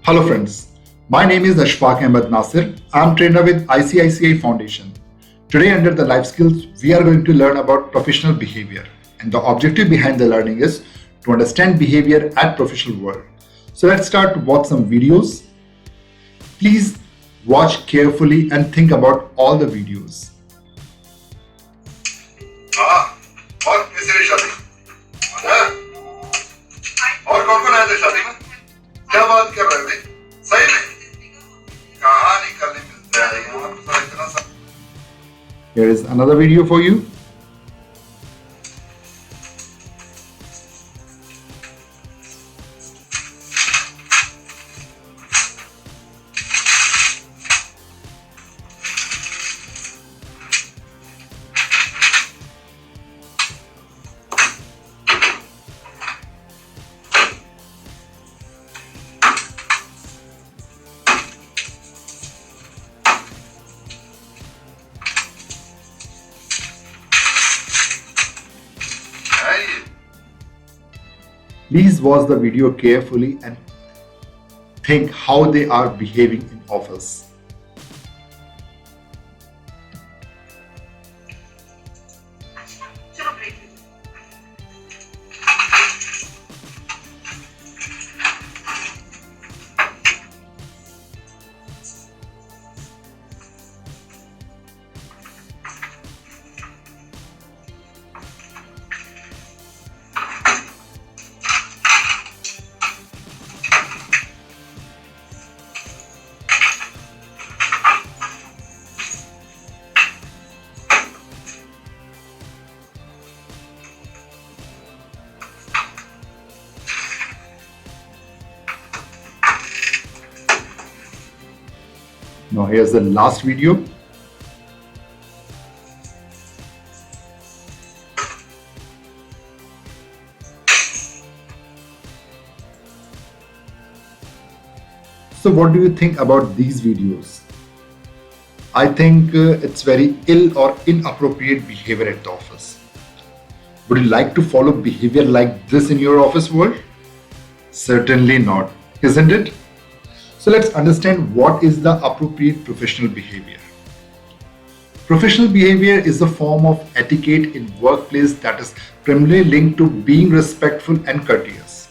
Hello friends, my name is Ashfaq Ahmed Nasir. I am trainer with ICICI Foundation. Today under the life skills, we are going to learn about professional behavior. And the objective behind the learning is to understand behavior at professional world. So let's start watch some videos. Please watch carefully and think about all the videos. और किसी शादी और कौन आए थे शादी में? क्या बात कर रहे थे? सही में कहाँ निकलने मिलता है यहाँ पर इतना सा. Here is another video for you. Please watch the video carefully and think how they are behaving in office. Now here's the last video. So what do you think about these videos? I think it's very ill or inappropriate behavior at the office. Would you like to follow behavior like this in your office world? Certainly not, isn't it? So let's understand what is the appropriate professional behavior. Professional behavior is a form of etiquette in workplace that is primarily linked to being respectful and courteous.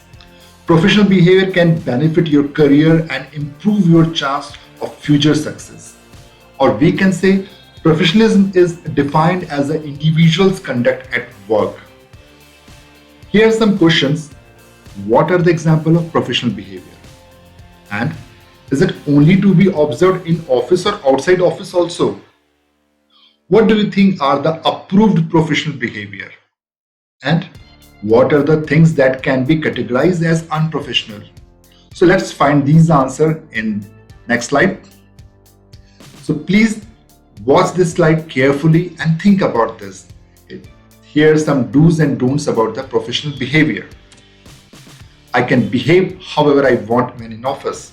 Professional behavior can benefit your career and improve your chance of future success. Or we can say professionalism is defined as an individual's conduct at work. Here are some questions. What are the examples of professional behavior? And is it only to be observed in office or outside office also? What do you think are the approved professional behavior? And what are the things that can be categorized as unprofessional? So let's find these answers in next slide. So please watch this slide carefully and think about this. Here are some do's and don'ts about the professional behavior. I can behave however I want when in office.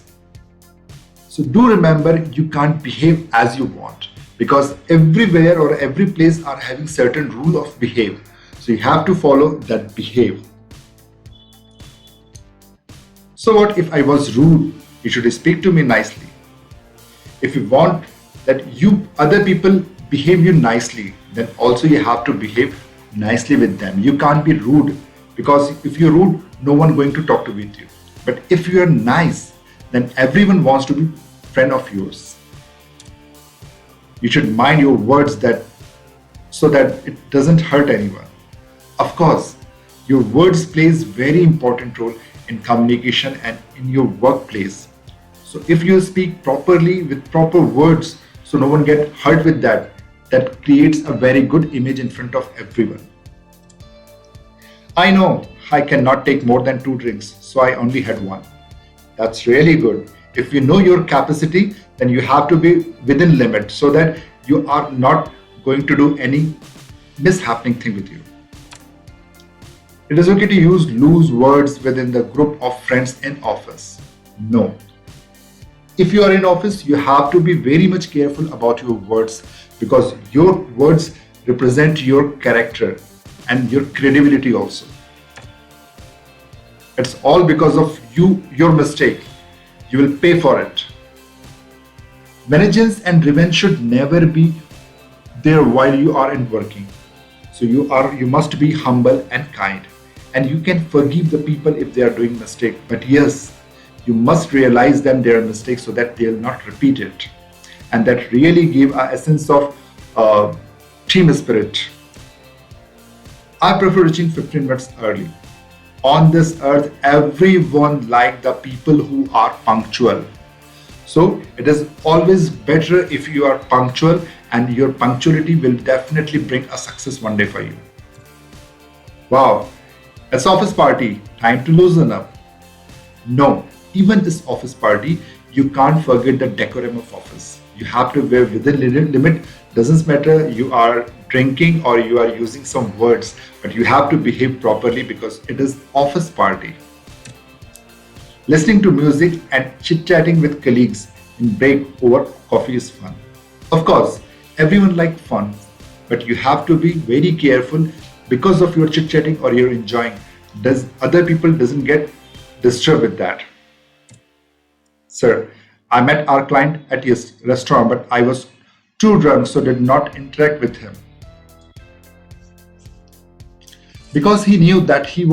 So do remember, you can't behave as you want because everywhere or every place are having certain rule of behave. So you have to follow that behave. So what if I was rude? You should speak to me nicely. If you want that other people behave you nicely, then also you have to behave nicely with them. You can't be rude because if you're rude, no one going to talk to with you. But if you are nice, then everyone wants to be friend of yours. You should mind your words so that it doesn't hurt anyone. Of course, your words plays very important role in communication and in your workplace. So if you speak properly with proper words, so no one get hurt with that creates a very good image in front of everyone. I know I cannot take more than 2 drinks, so I only had 1. That's really good. If you know your capacity, then you have to be within limit so that you are not going to do any mishappening thing with you. It is okay to use loose words within the group of friends in office. No. If you are in office, you have to be very much careful about your words because your words represent your character and your credibility also. It's all because of your mistake. You will pay for it. Vengeance and revenge should never be there while you are in working. So you must be humble and kind. And you can forgive the people if they are doing mistake. But yes, you must realize them their mistakes so that they'll not repeat it. And that really give a essence of team spirit. I prefer reaching 15 minutes early. On this earth, everyone like the people who are punctual. So it is always better if you are punctual, and your punctuality will definitely bring a success one day for you. Wow, it's office party, time to loosen up. No, even this office party, you can't forget the decorum of office. You have to wear within limit. Doesn't matter you are drinking or you are using some words, but you have to behave properly because it is office party. Listening to music and chit-chatting with colleagues in break over coffee is fun. Of course, everyone likes fun, but you have to be very careful because of your chit-chatting or you're enjoying. Does other people doesn't get disturbed with that? Sir, I met our client at his restaurant, but I was too drunk, so did not interact with him. Because he knew that he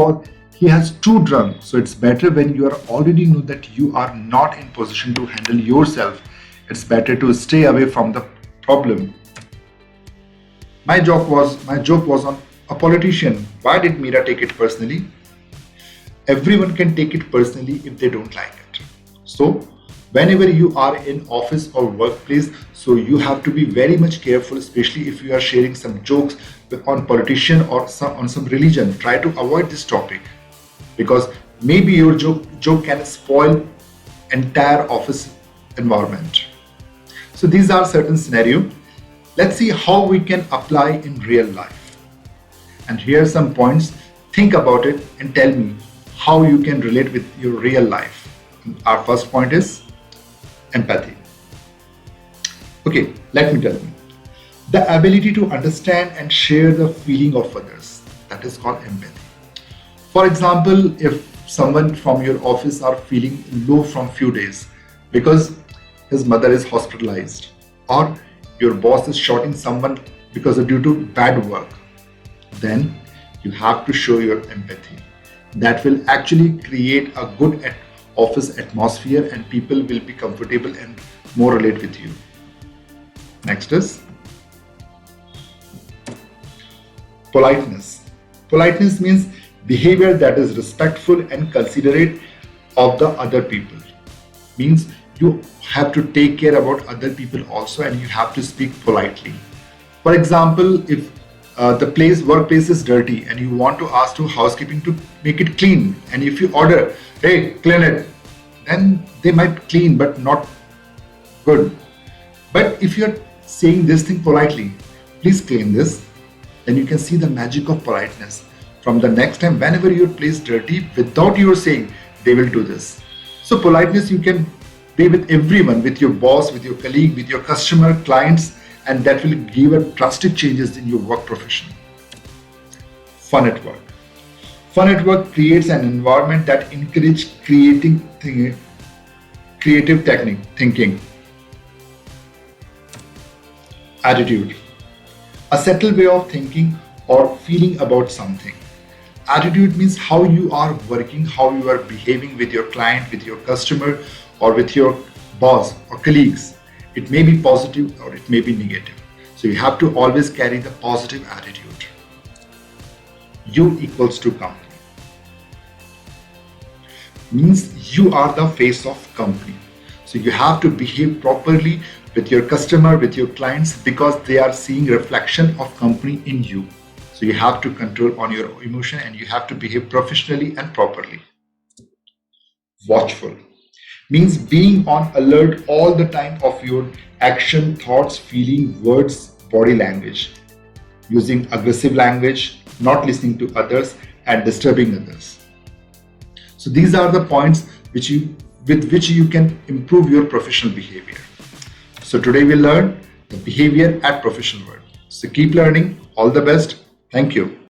has too drunk. So it's better when you are already know that you are not in position to handle yourself. It's better to stay away from the problem. My joke was on a politician. Why did Mira take it personally? Everyone can take it personally if they don't like it. So whenever you are in office or workplace, so you have to be very much careful, especially if you are sharing some jokes on politician or on some religion. Try to avoid this topic because maybe your joke can spoil entire office environment. So these are certain scenarios. Let's see how we can apply in real life. And here are some points. Think about it and tell me how you can relate with your real life. And our first point is empathy. Okay, let me tell you. The ability to understand and share the feeling of others. That is called empathy. For example, if someone from your office are feeling low from few days because his mother is hospitalized, or your boss is shorting someone because of due to bad work, then you have to show your empathy. That will actually create a good office atmosphere and people will be comfortable and more relate with you. Next is politeness. Politeness means behavior that is respectful and considerate of the other people. Means you have to take care about other people also and you have to speak politely. For example, if the workplace is dirty and you want to ask to housekeeping to make it clean, and if you order, hey, clean it, then they might clean but not good. But if you're saying this thing politely, please clean this, then you can see the magic of politeness. From the next time, whenever your place dirty, without your saying, they will do this. So politeness you can be with everyone, with your boss, with your colleague, with your customer, clients, and that will give a drastic changes in your work profession. Fun at work. Fun at work creates an environment that encourages creative thinking. Attitude. A settled way of thinking or feeling about something. Attitude means how you are working, how you are behaving with your client, with your customer, or with your boss or colleagues. It may be positive or it may be negative. So you have to always carry the positive attitude. You equals to company. Means you are the face of company. So you have to behave properly with your customer, with your clients, because they are seeing reflection of company in you. So you have to control on your emotion and you have to behave professionally and properly. Watchful means being on alert all the time of your action, thoughts, feeling, words, body language. Using aggressive language, not listening to others and disturbing others. So these are the points with which you can improve your professional behavior. So today we learned the behavior at professional world. So keep learning. All the best. Thank you.